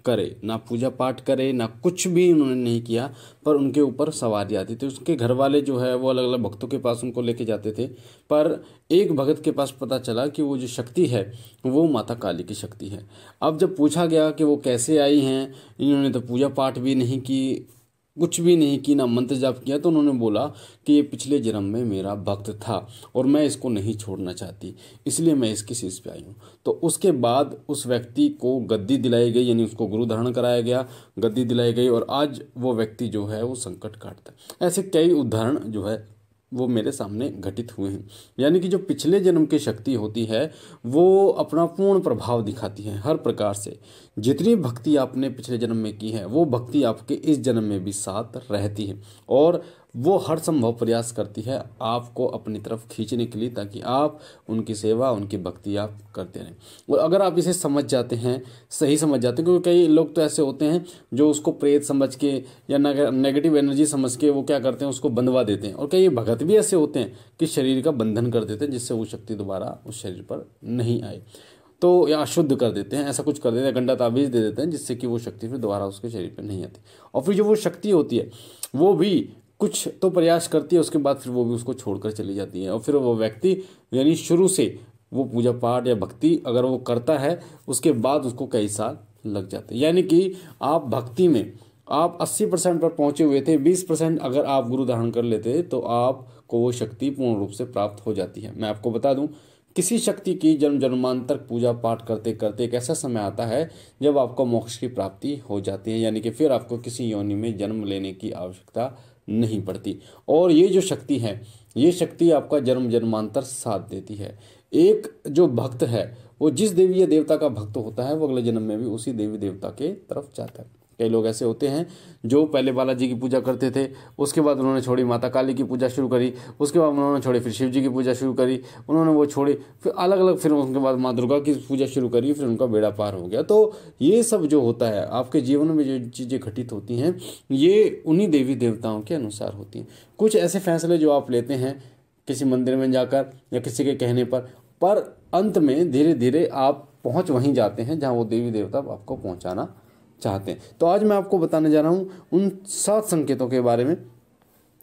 करे, ना पूजा पाठ करे, ना कुछ भी उन्होंने नहीं किया, पर उनके ऊपर सवारी आती थी। उसके घर वाले जो है वो अलग अलग भक्तों के पास उनको लेके जाते थे, पर एक भगत के पास पता चला कि वो जो शक्ति है वो माता काली की शक्ति है। अब जब पूछा गया कि वो कैसे आई हैं, इन्होंने तो पूजा पाठ भी नहीं की, कुछ भी नहीं की, ना मंत्र जाप किया, तो उन्होंने बोला कि ये पिछले जन्म में मेरा भक्त था और मैं इसको नहीं छोड़ना चाहती, इसलिए मैं इसकी शीश पे आई हूँ। तो उसके बाद उस व्यक्ति को गद्दी दिलाई गई, यानी उसको गुरु धारण कराया गया, गद्दी दिलाई गई, और आज वो व्यक्ति जो है वो संकट काटता है। ऐसे कई उदाहरण जो है वो मेरे सामने घटित हुए हैं। यानी कि जो पिछले जन्म की शक्ति होती है वो अपना पूर्ण प्रभाव दिखाती है हर प्रकार से। जितनी भक्ति आपने पिछले जन्म में की है वो भक्ति आपके इस जन्म में भी साथ रहती है, और वो हर संभव प्रयास करती है आपको अपनी तरफ खींचने के लिए, ताकि आप उनकी सेवा, उनकी भक्ति आप करते रहें। और अगर आप इसे समझ जाते हैं, सही समझ जाते हैं, क्योंकि कई लोग तो ऐसे होते हैं जो उसको प्रेत समझ के या नेगेटिव एनर्जी समझ के वो क्या करते हैं, उसको बंधवा देते हैं। और कई भगत भी ऐसे होते हैं कि शरीर का बंधन कर देते हैं, जिससे वो शक्ति दोबारा उस शरीर पर नहीं आए, तो या अशुद्ध कर देते हैं, ऐसा कुछ कर देते हैं, गंदा ताबीज दे देते हैं, जिससे कि वो शक्ति फिर दोबारा उसके शरीर पर नहीं आती। और फिर जो वो शक्ति होती है वो भी कुछ तो प्रयास करती है, उसके बाद फिर वो भी उसको छोड़कर चली जाती है। और फिर वो व्यक्ति यानी शुरू से वो पूजा पाठ या भक्ति अगर वो करता है, उसके बाद उसको कई साल लग जाते हैं। यानी कि आप भक्ति में आप 80% पर पहुंचे हुए थे, 20% अगर आप गुरु धारण कर लेते तो आपको वो शक्ति पूर्ण रूप से प्राप्त हो जाती है। मैं आपको बता दूं, किसी शक्ति की जन्म जन्मांतर पूजा पाठ करते करते एक ऐसा समय आता है जब आपको मोक्ष की प्राप्ति हो जाती है, यानी कि फिर आपको किसी योनि में जन्म लेने की आवश्यकता नहीं पड़ती। और ये जो शक्ति है, ये शक्ति आपका जन्म जन्मांतर साथ देती है। एक जो भक्त है वो जिस देवी या देवता का भक्त होता है वो अगले जन्म में भी उसी देवी देवता के तरफ जाता है। कई लोग ऐसे होते हैं जो पहले बालाजी की पूजा करते थे, उसके बाद उन्होंने छोड़ी माता काली की पूजा शुरू करी, उसके बाद उन्होंने छोड़ी फिर शिव जी की पूजा शुरू करी, उन्होंने वो छोड़ी फिर अलग अलग, फिर उसके बाद माँ दुर्गा की पूजा शुरू करी, फिर उनका बेड़ा पार हो गया। तो ये सब जो होता है आपके जीवन में, जो चीज़ें घटित होती हैं, ये उन्हीं देवी देवताओं के अनुसार होती हैं। कुछ ऐसे फैसले जो आप लेते हैं किसी मंदिर में जाकर या किसी के कहने पर अंत में धीरे धीरे आप पहुँच वहीं जाते हैं जहाँ वो देवी देवता आपको पहुँचाना चाहते हैं। तो आज मैं आपको बताने जा रहा हूँ उन 7 संकेतों के बारे में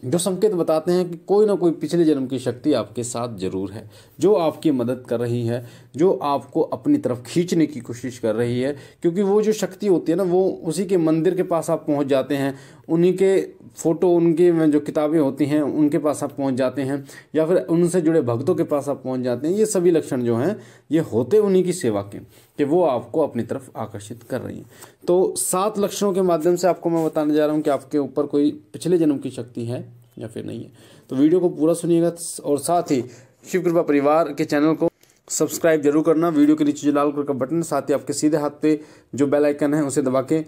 जो संकेत बताते हैं कि कोई ना कोई पिछले जन्म की शक्ति आपके साथ जरूर है, जो आपकी मदद कर रही है, जो आपको अपनी तरफ खींचने की कोशिश कर रही है। क्योंकि वो जो शक्ति होती है ना, वो उसी के मंदिर के पास आप पहुंच जाते हैं, उन्हीं के फोटो, उनकी जो किताबें होती हैं उनके पास आप पहुंच जाते हैं, या फिर उनसे जुड़े भक्तों के पास आप पहुंच जाते हैं। ये सभी लक्षण जो हैं ये होते उन्हीं की सेवा के, कि वो आपको अपनी तरफ आकर्षित कर रही हैं। तो 7 लक्षणों के माध्यम से आपको मैं बताने जा रहा हूँ कि आपके ऊपर कोई पिछले जन्म की शक्ति है या फिर नहीं है। तो वीडियो को पूरा सुनिएगा, और साथ ही शिव कृपा परिवार के चैनल को सब्सक्राइब जरूर करना। वीडियो के नीचे जो लाल कलर का बटन, साथ ही आपके सीधे हाथ पे जो बेल आइकन है उसे दबा के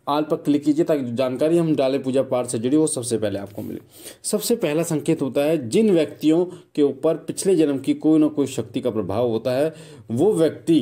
आल पर क्लिक कीजिए, ताकि जो जानकारी हम डाले पूजा पाठ से जुड़ी वो सबसे पहले आपको मिले। सबसे पहला संकेत होता है, जिन व्यक्तियों के ऊपर पिछले जन्म की कोई ना कोई शक्ति का प्रभाव होता है, वो व्यक्ति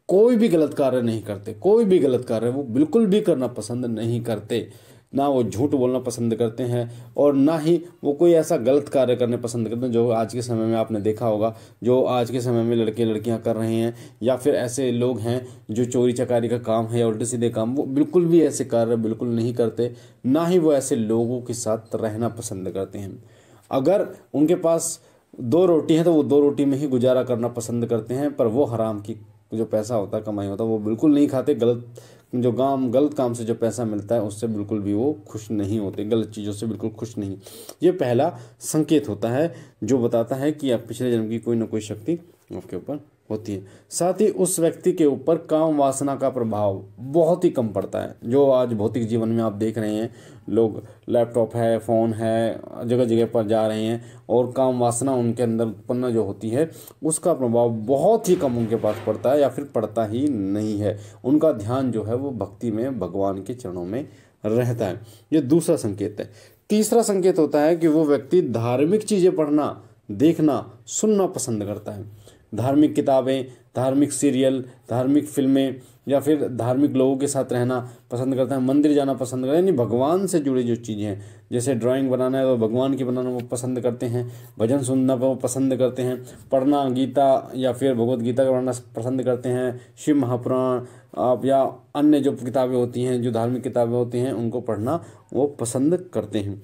कोई भी गलत कार्य नहीं करते। कोई भी गलत कार्य वो बिल्कुल भी करना पसंद नहीं करते, ना वो झूठ बोलना पसंद करते हैं, और ना ही वो कोई ऐसा गलत कार्य करने पसंद करते हैं जो आज के समय में आपने देखा होगा, जो आज के समय में लड़के लड़कियां कर रहे हैं, या फिर ऐसे लोग हैं जो चोरी चकारी का काम है या उल्टे सीधे काम, वो बिल्कुल भी ऐसे कार्य बिल्कुल नहीं करते, ना ही वो ऐसे लोगों के साथ रहना पसंद करते हैं। अगर उनके पास 2 रोटी है तो वो 2 रोटी में ही गुजारा करना पसंद करते हैं, पर वो हराम की जो पैसा होता है, कमाई होता है, वो बिल्कुल नहीं खाते। गलत काम से जो पैसा मिलता है उससे बिल्कुल भी वो खुश नहीं होते, गलत चीज़ों से बिल्कुल खुश नहीं। ये पहला संकेत होता है जो बताता है कि आप पिछले जन्म की कोई ना कोई शक्ति आपके ऊपर होती है। साथ ही उस व्यक्ति के ऊपर काम वासना का प्रभाव बहुत ही कम पड़ता है। जो आज भौतिक जीवन में आप देख रहे हैं, लोग लैपटॉप है, फ़ोन है, जगह जगह पर जा रहे हैं, और काम वासना उनके अंदर उत्पन्न जो होती है उसका प्रभाव बहुत ही कम उनके पास पड़ता है, या फिर पड़ता ही नहीं है। उनका ध्यान जो है वो भक्ति में, भगवान के चरणों में रहता है। ये दूसरा संकेत है। तीसरा संकेत होता है कि वो व्यक्ति धार्मिक चीज़ें पढ़ना, देखना, सुनना पसंद करता है। धार्मिक किताबें, धार्मिक सीरियल, धार्मिक फिल्में या फिर धार्मिक लोगों के साथ रहना पसंद करता है, मंदिर जाना पसंद करता है, यानी भगवान से जुड़ी जो चीज़ें हैं, जैसे ड्राइंग बनाना है तो भगवान की बनाना वो पसंद करते हैं, भजन सुनना वो पसंद करते हैं, पढ़ना गीता या फिर भगवत गीता का पढ़ना पसंद करते हैं, शिव महापुराण आप या अन्य जो किताबें होती हैं, जो धार्मिक किताबें होती हैं, उनको पढ़ना वो पसंद करते हैं।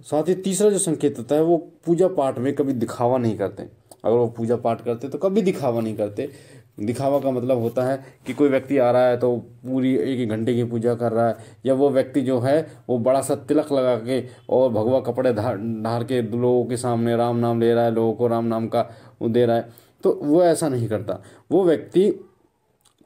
साथ ही तीसरा जो संकेत होता है वो पूजा पाठ में कभी दिखावा नहीं करते। अगर वो पूजा पाठ करते तो कभी दिखावा नहीं करते। दिखावा का मतलब होता है कि कोई व्यक्ति आ रहा है तो पूरी 1-1 घंटे की पूजा कर रहा है, या वो व्यक्ति जो है वो बड़ा सा तिलक लगा के और भगवा कपड़े धार के लोगों के सामने राम नाम ले रहा है, लोगों को राम नाम का वो दे रहा है, तो वो ऐसा नहीं करता। वो व्यक्ति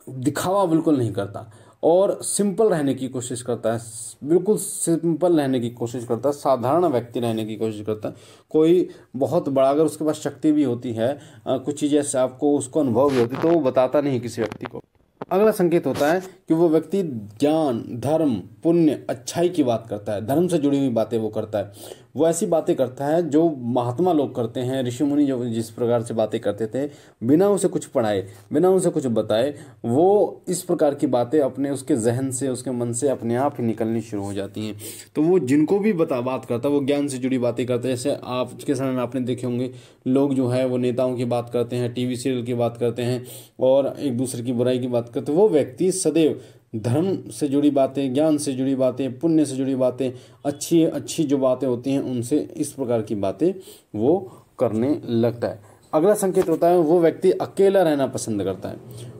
दिखावा बिल्कुल नहीं करता और सिंपल रहने की कोशिश करता है, बिल्कुल सिंपल रहने की कोशिश करता है, साधारण व्यक्ति रहने की कोशिश करता है। कोई बहुत बड़ा अगर उसके पास शक्ति भी होती है, कुछ चीज़ें ऐसे आपको उसको अनुभव भी होती है, तो वो बताता नहीं किसी व्यक्ति को। अगला संकेत होता है कि वो व्यक्ति ज्ञान, धर्म, पुण्य, अच्छाई की बात करता है, धर्म से जुड़ी हुई बातें वो करता है। वो ऐसी बातें करता है जो महात्मा लोग करते हैं, ऋषि मुनि जो जिस प्रकार से बातें करते थे, बिना उसे कुछ पढ़ाए, बिना उसे कुछ बताए, वो इस प्रकार की बातें अपने उसके जहन से, उसके मन से अपने आप ही निकलनी शुरू हो जाती हैं। तो वो जिनको भी बात करता है वो ज्ञान से जुड़ी बातें करता है। जैसे आज के समय में आपने देखे होंगे लोग जो है वो नेताओं की बात करते हैं, टीवी सीरियल की बात करते हैं और एक दूसरे की बुराई की बात करते हैं। वो व्यक्ति सदैव धर्म से जुड़ी बातें, ज्ञान से जुड़ी बातें, पुण्य से जुड़ी बातें, अच्छी अच्छी जो बातें होती हैं उनसे इस प्रकार की बातें वो करने लगता है। अगला संकेत होता है वो व्यक्ति अकेला रहना पसंद करता है।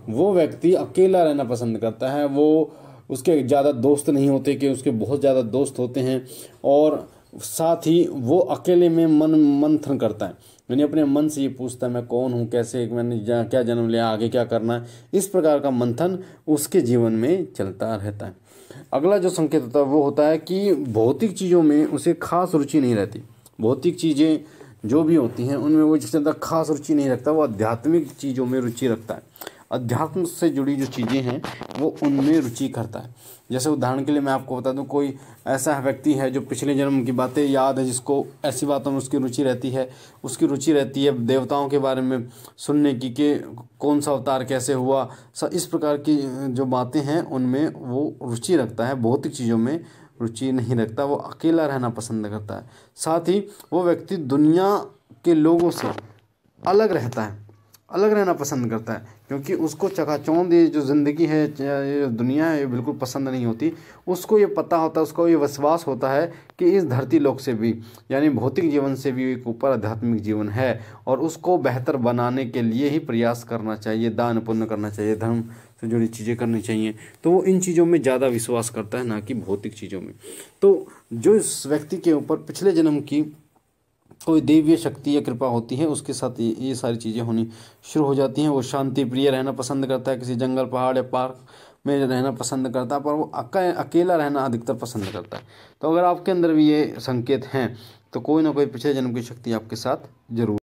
वो व्यक्ति अकेला रहना पसंद करता है। वो उसके ज़्यादा दोस्त नहीं होते कि उसके बहुत ज़्यादा दोस्त होते हैं, और साथ ही वो अकेले में मंथन करता है, यानी अपने मन से ये पूछता है मैं कौन हूँ, कैसे मैंने क्या जन्म लिया, आगे क्या करना है, इस प्रकार का मंथन उसके जीवन में चलता रहता है। अगला जो संकेत होता है वो होता है कि भौतिक चीज़ों में उसे खास रुचि नहीं रहती। भौतिक चीज़ें जो भी होती हैं उनमें वो जिस ज़्यादा खास रुचि नहीं रखता, वो आध्यात्मिक चीज़ों में रुचि रखता है। अध्यात्म से जुड़ी जो चीज़ें हैं वो उनमें रुचि करता है। जैसे उदाहरण के लिए मैं आपको बता दूं, कोई ऐसा व्यक्ति है जो पिछले जन्म की बातें याद है, जिसको ऐसी बातों में उसकी रुचि रहती है। उसकी रुचि रहती है देवताओं के बारे में सुनने की, कि कौन सा अवतार कैसे हुआ, इस प्रकार की जो बातें हैं उनमें वो रुचि रखता है। भौतिक चीज़ों में रुचि नहीं रखता। वो अकेला रहना पसंद करता है। साथ ही वो व्यक्ति दुनिया के लोगों से अलग रहता है, अलग रहना पसंद करता है, क्योंकि उसको चकाचौंध ये जो ज़िंदगी है, ये दुनिया है, ये बिल्कुल पसंद नहीं होती। उसको ये पता होता है, उसको ये विश्वास होता है कि इस धरती लोक से भी, यानी भौतिक जीवन से भी एक ऊपर आध्यात्मिक जीवन है, और उसको बेहतर बनाने के लिए ही प्रयास करना चाहिए, दान पुण्य करना चाहिए, धर्म से जुड़ी चीज़ें करनी चाहिए। तो वो इन चीज़ों में ज़्यादा विश्वास करता है, ना कि भौतिक चीज़ों में। तो जो इस व्यक्ति के ऊपर पिछले जन्म की कोई दैवीय शक्ति या कृपा होती है, उसके साथ ये सारी चीज़ें होनी शुरू हो जाती हैं। वो शांति प्रिय रहना पसंद करता है, किसी जंगल, पहाड़ या पार्क में रहना पसंद करता है, पर वो अकेला रहना अधिकतर पसंद करता है। तो अगर आपके अंदर भी ये संकेत हैं तो कोई ना कोई पिछले जन्म की शक्ति आपके साथ जरूर